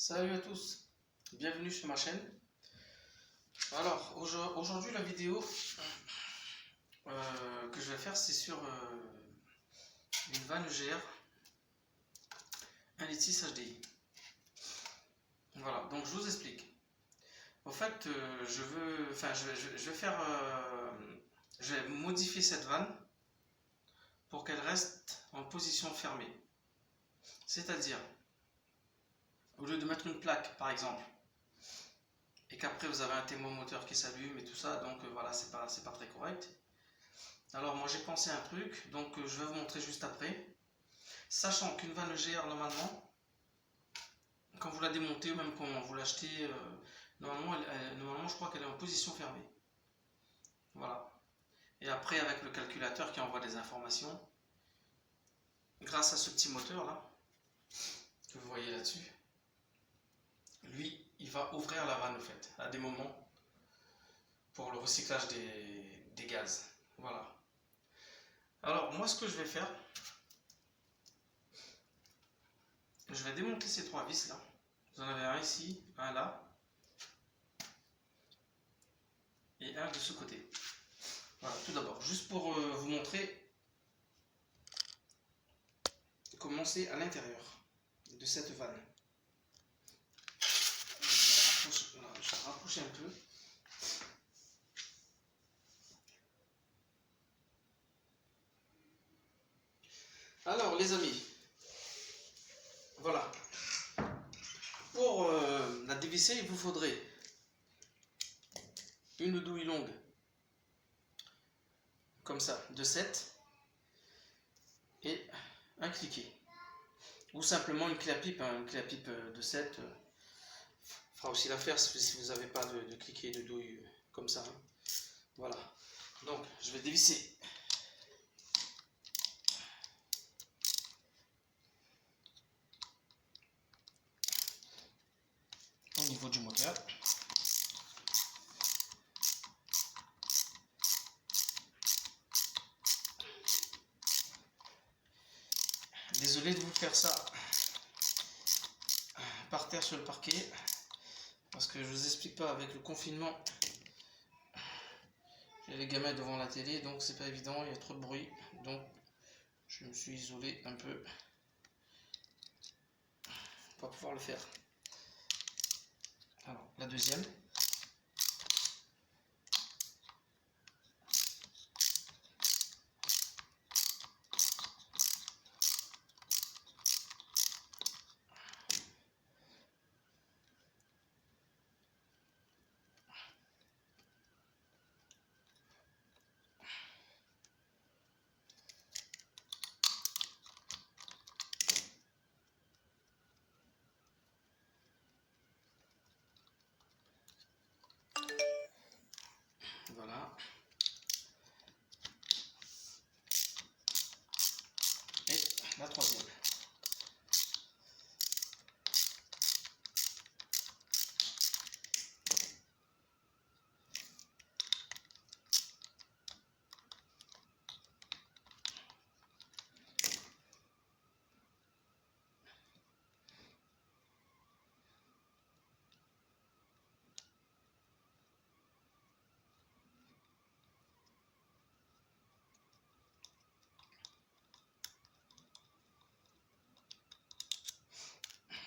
Salut à tous, bienvenue sur ma chaîne. Alors aujourd'hui la vidéo que je vais faire c'est sur une vanne EGR 1,6 Litre HDI. Voilà, donc je vous explique. En fait je vais modifier cette vanne pour qu'elle reste en position fermée. C'est-à-dire, au lieu de mettre une plaque par exemple, et qu'après vous avez un thermomoteur qui s'allume et tout ça, donc voilà, c'est pas très correct. Alors moi j'ai pensé à un truc, donc je vais vous montrer juste après. Sachant qu'une vanne EGR normalement, quand vous la démontez ou même quand vous l'achetez, normalement je crois qu'elle est en position fermée. Voilà. Et après avec le calculateur qui envoie des informations, grâce à ce petit moteur là, que vous voyez là-dessus, lui il va ouvrir la vanne en fait, à des moments, pour le recyclage des gaz. Voilà. Alors moi ce que je vais faire, je vais démonter ces trois vis là. Vous en avez un ici, un là, et un de ce côté. Voilà, tout d'abord, juste pour vous montrer comment c'est à l'intérieur de cette vanne. Je vais rapprocher un peu. Alors les amis, voilà. Pour la dévisser, il vous faudrait une douille longue, comme ça, de 7, et un cliquet. Ou simplement une clé à pipe, hein, une clé à pipe de 7 fera aussi l'affaire si vous n'avez pas de cliquet de douille comme ça. Hein. Voilà. Donc je vais dévisser. Au niveau du moteur. Désolé de vous faire ça par terre sur le parquet, parce que je vous explique pas, avec le confinement, j'ai les gamins devant la télé, donc c'est pas évident, il y a trop de bruit, donc je me suis isolé un peu pour pouvoir le faire. Alors la deuxième. Voilà. Et la troisième.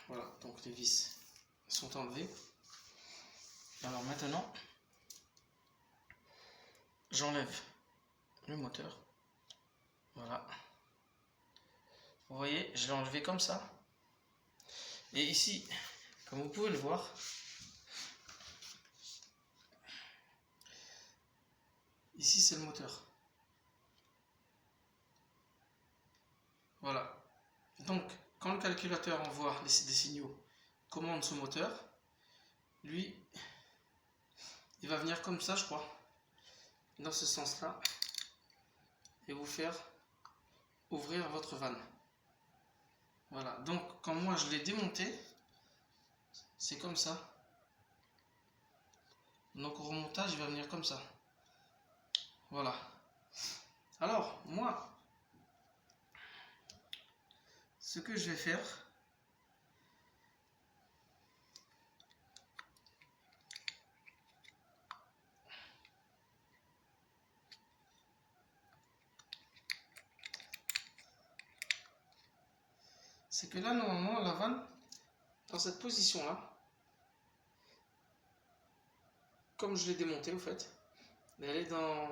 Voilà, donc les vis sont enlevées. Alors maintenant, j'enlève le moteur. Voilà. Vous voyez, je l'ai enlevé comme ça. Et ici, comme vous pouvez le voir, ici c'est le moteur. Voilà. Donc, quand le calculateur envoie des signaux, commande ce moteur, lui, il va venir comme ça, je crois, dans ce sens-là, et vous faire ouvrir votre vanne. Voilà. Donc, quand moi je l'ai démonté, c'est comme ça. Donc, au remontage, il va venir comme ça. Voilà. Alors, moi, ce que je vais faire, c'est que là, normalement, la vanne, dans cette position-là, comme je l'ai démonté, au fait, elle est dans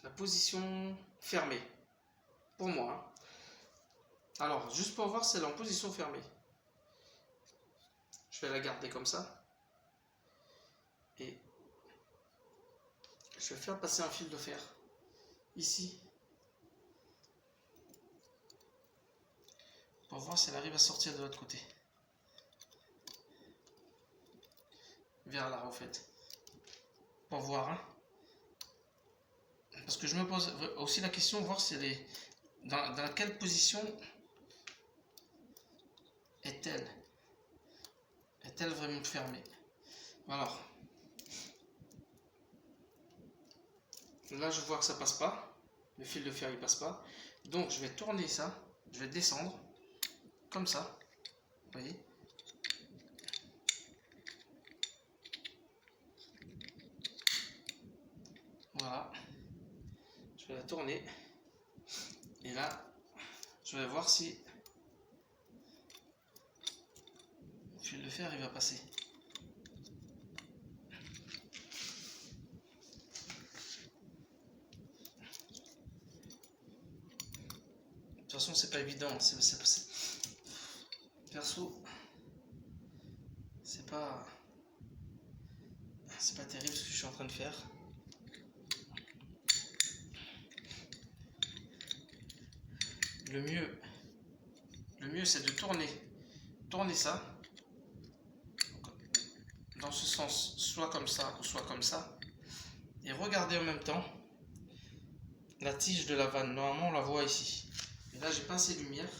la position fermée, pour moi. Hein. Alors, juste pour voir si elle est en position fermée. Je vais la garder comme ça. Et je vais faire passer un fil de fer ici. Pour voir si elle arrive à sortir de l'autre côté. Vers là, en fait. Pour voir. Hein. Parce que je me pose aussi la question, voir si elle est... Dans quelle position est-elle? Est-elle vraiment fermée? Alors. Là, je vois que ça passe pas. Le fil de fer, il passe pas. Donc, je vais tourner ça. Je vais descendre. Comme ça. Vous voyez? Voilà. Je vais la tourner. Et là, je vais voir si le fil de fer, il va passer. De toute façon, c'est pas évident. Perso, c'est pas terrible ce que je suis en train de faire. Le mieux c'est de tourner ça dans ce sens, soit comme ça ou soit comme ça, et regarder en même temps la tige de la vanne. Normalement, on la voit ici. Et là, j'ai pas assez de lumière.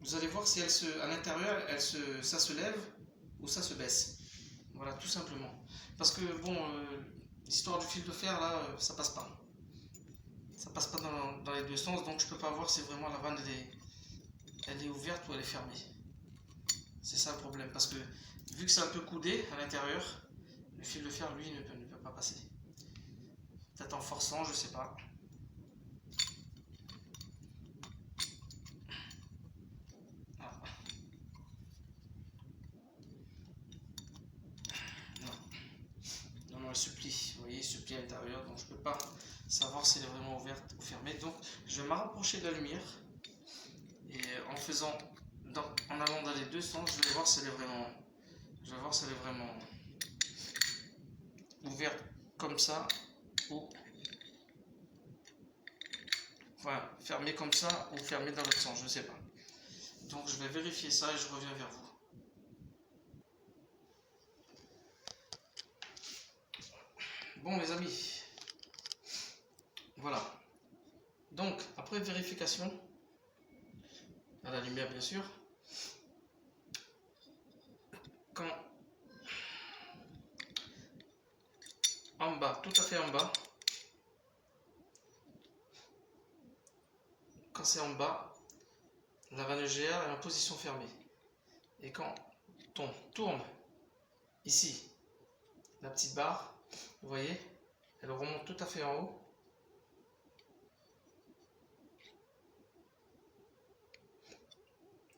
Vous allez voir si à l'intérieur, ça se lève ou ça se baisse. Voilà, tout simplement. Parce que bon, l'histoire du fil de fer là, ça passe pas. Ça passe pas dans les deux sens, donc je peux pas voir si vraiment la vanne elle est ouverte ou elle est fermée. C'est ça le problème, parce que vu que c'est un peu coudé à l'intérieur, le fil de fer lui ne peut pas passer. Peut-être en forçant, je sais pas. Ah. Non, elle se plie. Vous voyez, il se plie à l'intérieur, donc je peux pas savoir si elle est vraiment ouverte ou fermée. Donc je vais me rapprocher de la lumière et en allant dans les deux sens, je vais voir si elle est vraiment ouverte comme ça ou enfin, fermée comme ça ou fermée dans l'autre sens, je ne sais pas. Donc je vais vérifier ça et je reviens vers vous. Bon les amis, voilà. Donc après vérification, à la lumière bien sûr, quand en bas, tout à fait en bas, quand c'est en bas, la vanne GR est en position fermée. Et quand on tourne ici, la petite barre, vous voyez, elle remonte tout à fait en haut.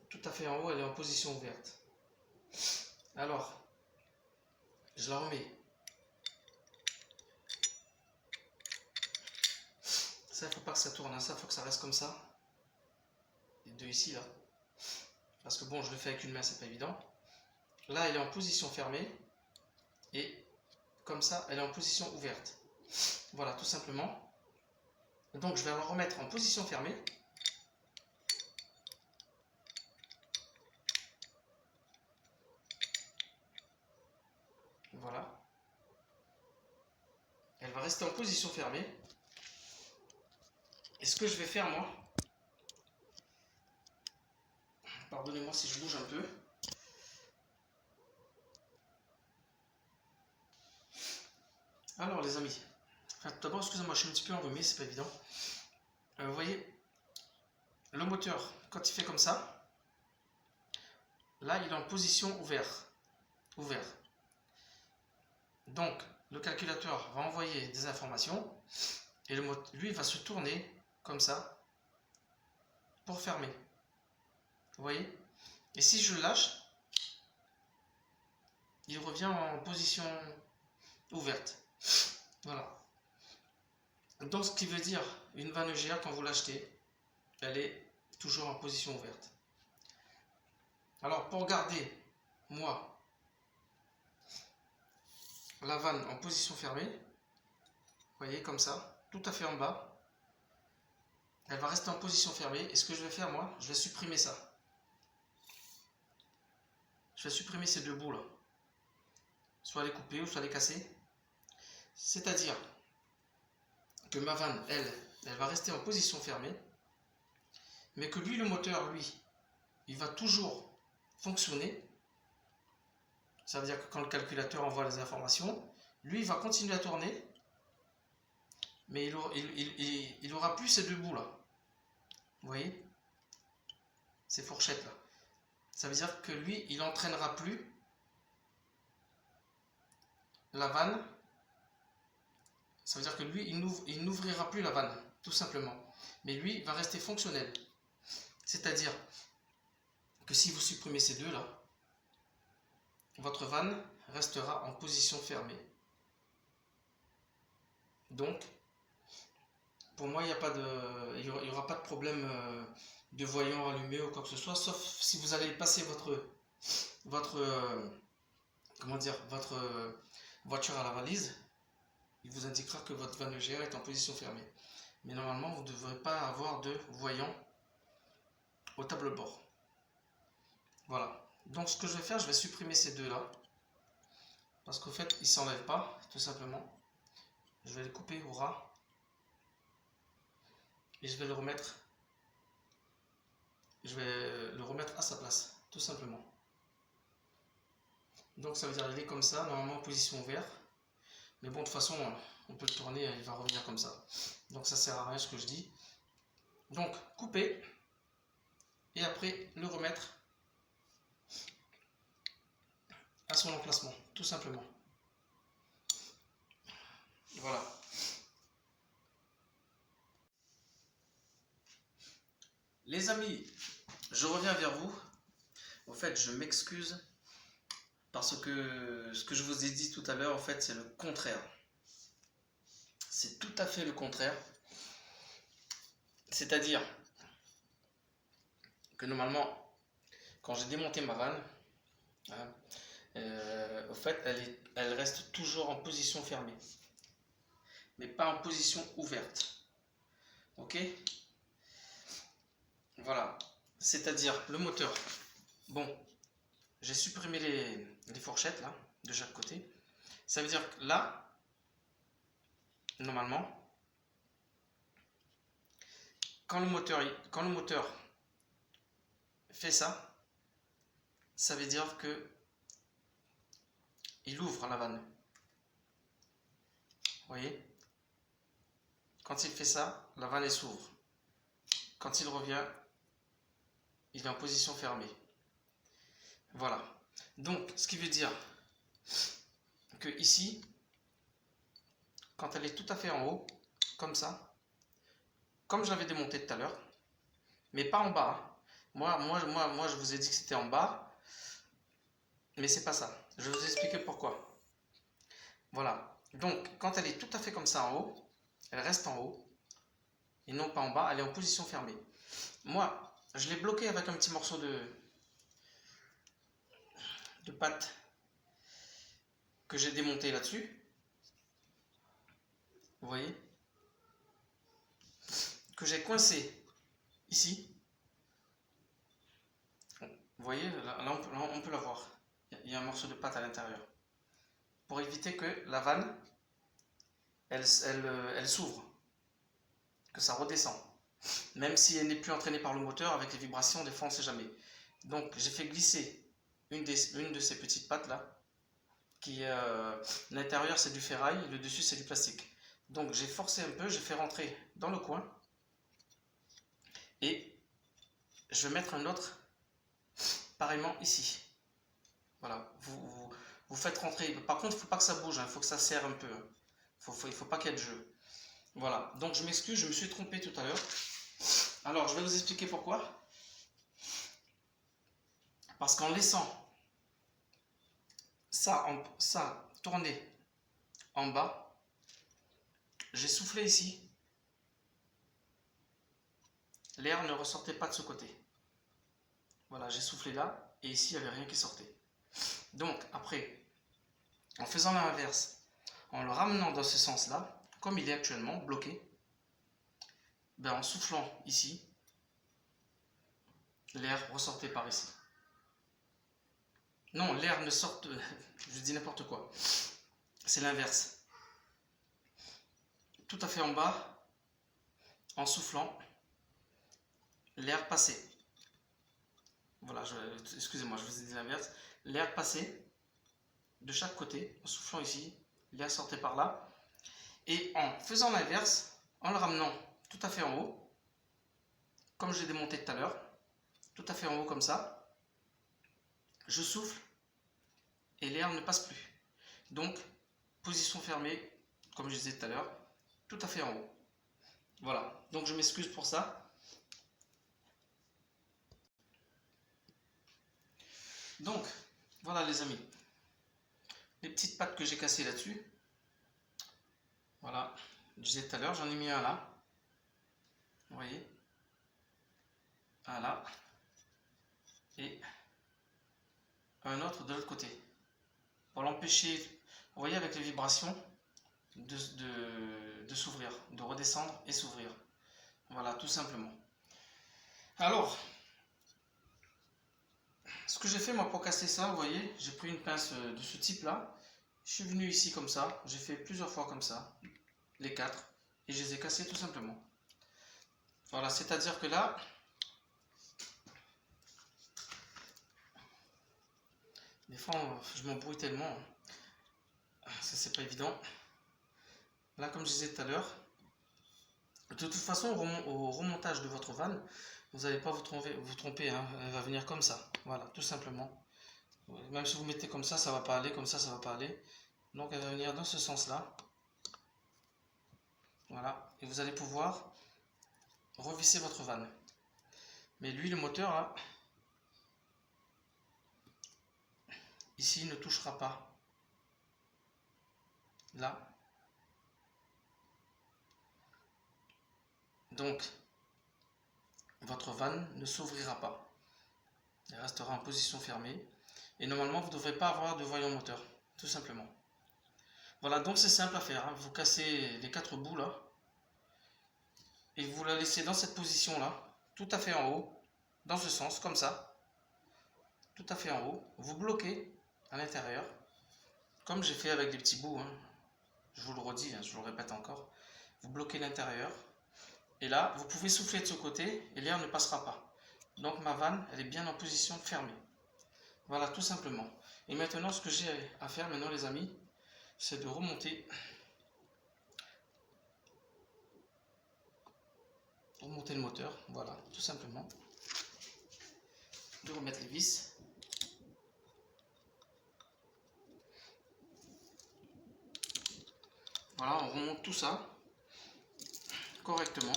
Tout à fait en haut, elle est en position ouverte. Alors, je la remets. Ça, il ne faut pas que ça tourne, hein. Ça, il faut que ça reste comme ça. Les deux ici, là. Parce que bon, je le fais avec une main, c'est pas évident. Là, elle est en position fermée. Et comme ça, elle est en position ouverte. Voilà, tout simplement. Donc, je vais la remettre en position fermée. Voilà. Elle va rester en position fermée. Et ce que je vais faire, moi, pardonnez-moi si je bouge un peu. Alors, les amis, enfin, tout d'abord, excusez-moi, je suis un petit peu enrhumé, c'est pas évident. Vous voyez, le moteur, quand il fait comme ça, là, il est en position ouverte. Donc, le calculateur va envoyer des informations et lui va se tourner comme ça pour fermer. Vous voyez? Et si je le lâche, il revient en position ouverte. Voilà. Donc ce qui veut dire, une vanne EGA, quand vous l'achetez, elle est toujours en position ouverte. Alors pour garder, moi, la vanne en position fermée, vous voyez, comme ça, tout à fait en bas, elle va rester en position fermée. Et ce que je vais faire, moi, je vais supprimer ça. Je vais supprimer ces deux bouts là. Soit les couper ou soit les casser. C'est-à-dire que ma vanne, elle va rester en position fermée. Mais que lui, le moteur, lui, il va toujours fonctionner. Ça veut dire que quand le calculateur envoie les informations, lui, il va continuer à tourner. Mais il aura plus ces deux bouts là. Vous voyez? Ces fourchettes là. Ça veut dire que lui, il n'entraînera plus la vanne. Ça veut dire que lui, il n'ouvrira plus la vanne, tout simplement. Mais lui, il va rester fonctionnel. C'est-à-dire que si vous supprimez ces deux là, votre vanne restera en position fermée. Donc, pour moi, il n'y aura pas de problème de voyant allumé ou quoi que ce soit, sauf si vous allez passer votre voiture à la valise, il vous indiquera que votre vanne EGA est en position fermée. Mais normalement, vous ne devrez pas avoir de voyant au tableau de bord. Voilà. Donc ce que je vais faire, je vais supprimer ces deux là. Parce qu'au fait, ils ne s'enlèvent pas, tout simplement. Je vais les couper au ras. Et je vais le remettre à sa place, tout simplement. Donc ça veut dire qu'il est comme ça, normalement en position ouverte. Mais bon, de toute façon, on peut le tourner, il va revenir comme ça. Donc ça sert à rien ce que je dis. Donc couper. Et après le remettre à son emplacement, tout simplement. Voilà. Les amis, je reviens vers vous. En fait, je m'excuse parce que ce que je vous ai dit tout à l'heure, en fait, c'est le contraire. C'est tout à fait le contraire. C'est-à-dire que normalement, quand j'ai démonté ma vanne, au fait, elle reste toujours en position fermée, mais pas en position ouverte. Ok? Voilà. C'est-à-dire le moteur. Bon, j'ai supprimé les fourchettes là, de chaque côté. Ça veut dire que là, normalement, quand le moteur fait ça, ça veut dire que il ouvre la vanne. Vous voyez? Quand il fait ça, la vanne s'ouvre. Quand il revient, il est en position fermée. Voilà. Donc, ce qui veut dire que ici, quand elle est tout à fait en haut, comme ça, comme je l'avais démonté tout à l'heure, mais pas en bas. Hein. Moi, je vous ai dit que c'était en bas, mais c'est pas ça. Je vais vous expliquer pourquoi. Voilà. Donc, quand elle est tout à fait comme ça en haut, elle reste en haut, et non pas en bas, elle est en position fermée. Moi, je l'ai bloqué avec un petit morceau de pâte que j'ai démonté là-dessus. Vous voyez? Que j'ai coincé ici. Vous voyez, là on peut la voir. Il y a un morceau de pâte à l'intérieur. Pour éviter que la vanne, elle s'ouvre. Que ça redescend. Même si elle n'est plus entraînée par le moteur, avec les vibrations, des fois on ne sait jamais. Donc j'ai fait glisser une de ces petites pattes là. L'intérieur c'est du ferraille, le dessus c'est du plastique. Donc j'ai forcé un peu, j'ai fait rentrer dans le coin. Et je vais mettre un autre pareillement ici. Voilà, vous faites rentrer. Par contre, il ne faut pas que ça bouge, il faut que ça serre un peu. Il ne faut pas qu'il y ait de jeu. Voilà, donc je m'excuse, je me suis trompé tout à l'heure. Alors, je vais vous expliquer pourquoi. Parce qu'en laissant ça tourner en bas, j'ai soufflé ici. L'air ne ressortait pas de ce côté. Voilà, j'ai soufflé là et ici, il n'y avait rien qui sortait. Donc, après, en faisant l'inverse, en le ramenant dans ce sens-là, comme il est actuellement bloqué, ben en soufflant ici, l'air ressortait par ici. Non, l'air ne sort, je dis n'importe quoi. C'est l'inverse. Tout à fait en bas, en soufflant, l'air passait. Voilà, excusez-moi, je vous ai dit l'inverse. L'air passait de chaque côté, en soufflant ici, l'air sortait par là. Et en faisant l'inverse, en le ramenant tout à fait en haut, comme je l'ai démonté tout à l'heure, tout à fait en haut comme ça, je souffle et l'air ne passe plus. Donc, position fermée, comme je disais tout à l'heure, tout à fait en haut. Voilà, donc je m'excuse pour ça. Donc, voilà les amis, les petites pattes que j'ai cassées là-dessus. Voilà, je disais tout à l'heure, j'en ai mis un là. Vous voyez, un là. Et un autre de l'autre côté. Pour l'empêcher, vous voyez, avec les vibrations, de s'ouvrir, de redescendre et s'ouvrir. Voilà, tout simplement. Alors, ce que j'ai fait moi pour casser ça, vous voyez, j'ai pris une pince de ce type là, je suis venu ici comme ça, j'ai fait plusieurs fois comme ça, les quatre, et je les ai cassés tout simplement. Voilà, c'est-à-dire que là, des fois je m'embrouille tellement, ça c'est pas évident. Là, comme je disais tout à l'heure, de toute façon, au remontage de votre vanne, vous n'allez pas vous tromper, hein, elle va venir comme ça, voilà, tout simplement. Même si vous mettez comme ça va pas aller, comme ça va pas aller. Donc elle va venir dans ce sens-là. Voilà, et vous allez pouvoir revisser votre vanne. Mais lui, le moteur, là, ici, il ne touchera pas. Là. Donc, votre vanne ne s'ouvrira pas. Elle restera en position fermée. Et normalement, vous ne devrez pas avoir de voyant moteur, tout simplement. Voilà, donc c'est simple à faire. Hein. Vous cassez les 4 bouts là. Et vous la laissez dans cette position là, tout à fait en haut, dans ce sens, comme ça. Tout à fait en haut. Vous bloquez à l'intérieur, comme j'ai fait avec des petits bouts. Hein. Je vous le redis, hein, je vous le répète encore. Vous bloquez l'intérieur. Et là, vous pouvez souffler de ce côté et l'air ne passera pas. Donc ma vanne, elle est bien en position fermée. Voilà, tout simplement. Et maintenant, ce que j'ai à faire maintenant, les amis, c'est de remonter le moteur. Voilà, tout simplement. De remettre les vis. Voilà, on remonte tout ça correctement.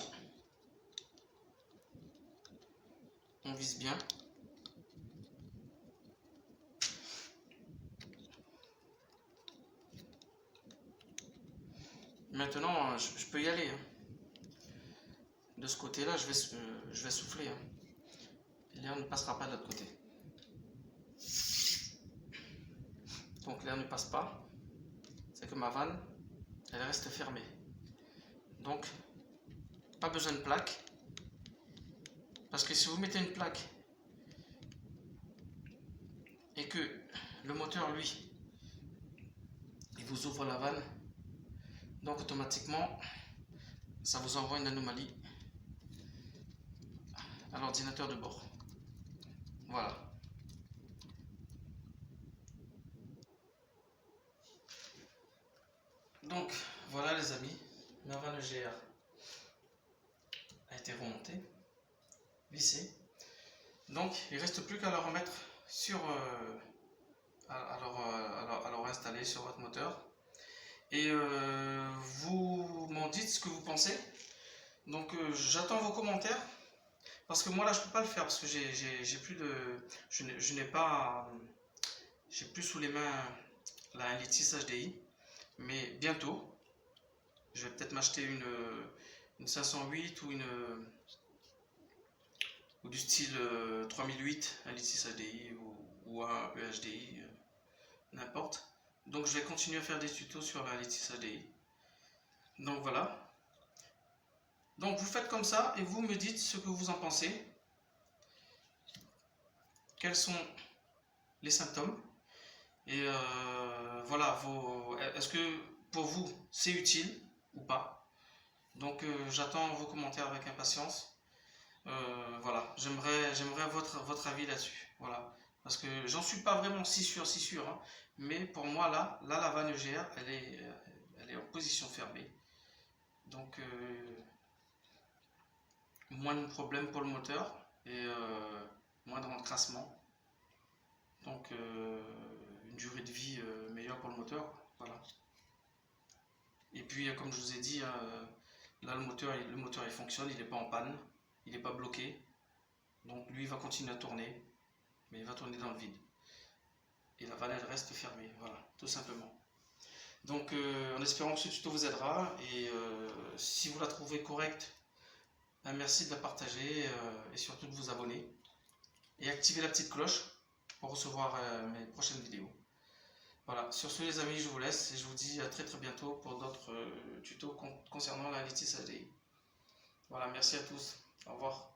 On vise bien. Maintenant, je peux y aller. Hein. De ce côté-là, je vais souffler. Hein. L'air ne passera pas de l'autre côté. Donc l'air ne passe pas. C'est que ma vanne, elle reste fermée. Donc, pas besoin de plaque. Parce que si vous mettez une plaque et que le moteur, lui, il vous ouvre la vanne, donc automatiquement, ça vous envoie une anomalie à l'ordinateur de bord. Voilà. Donc, voilà les amis, ma vanne GR a été remontée, vissée. Donc, il ne reste plus qu'à la remettre sur... alors installer sur votre moteur. Et vous m'en dites ce que vous pensez. Donc, j'attends vos commentaires. parce que moi là je peux pas le faire parce que j'ai plus de, je n'ai pas, j'ai plus sous les mains la Litis HDI, mais bientôt je vais peut-être m'acheter une 508 ou du style 3008, un Litis HDI ou un EHDI, n'importe. Donc je vais continuer à faire des tutos sur la Litis HDI. Donc voilà. Donc vous faites comme ça et vous me dites ce que vous en pensez. Quels sont les symptômes. Et voilà, est-ce que pour vous c'est utile ou pas? Donc j'attends vos commentaires avec impatience. Voilà, j'aimerais votre avis là-dessus. Voilà. Parce que j'en suis pas vraiment si sûr, hein. Mais pour moi là, la vanne EGR, elle est en position fermée. Donc moins de problèmes pour le moteur et moins de encrassement. Donc une durée de vie meilleure pour le moteur. Voilà. Et puis comme je vous ai dit, là le moteur il fonctionne, il n'est pas en panne, il n'est pas bloqué. Donc lui il va continuer à tourner, mais il va tourner dans le vide. Et la vanne elle reste fermée, voilà, tout simplement. Donc en espérant que ce tuto vous aidera, et si vous la trouvez correcte, ben, merci de la partager et surtout de vous abonner. Et activer la petite cloche pour recevoir mes prochaines vidéos. Voilà, sur ce les amis, je vous laisse et je vous dis à très bientôt pour d'autres tutos concernant la Litis HDI. Voilà, merci à tous, au revoir.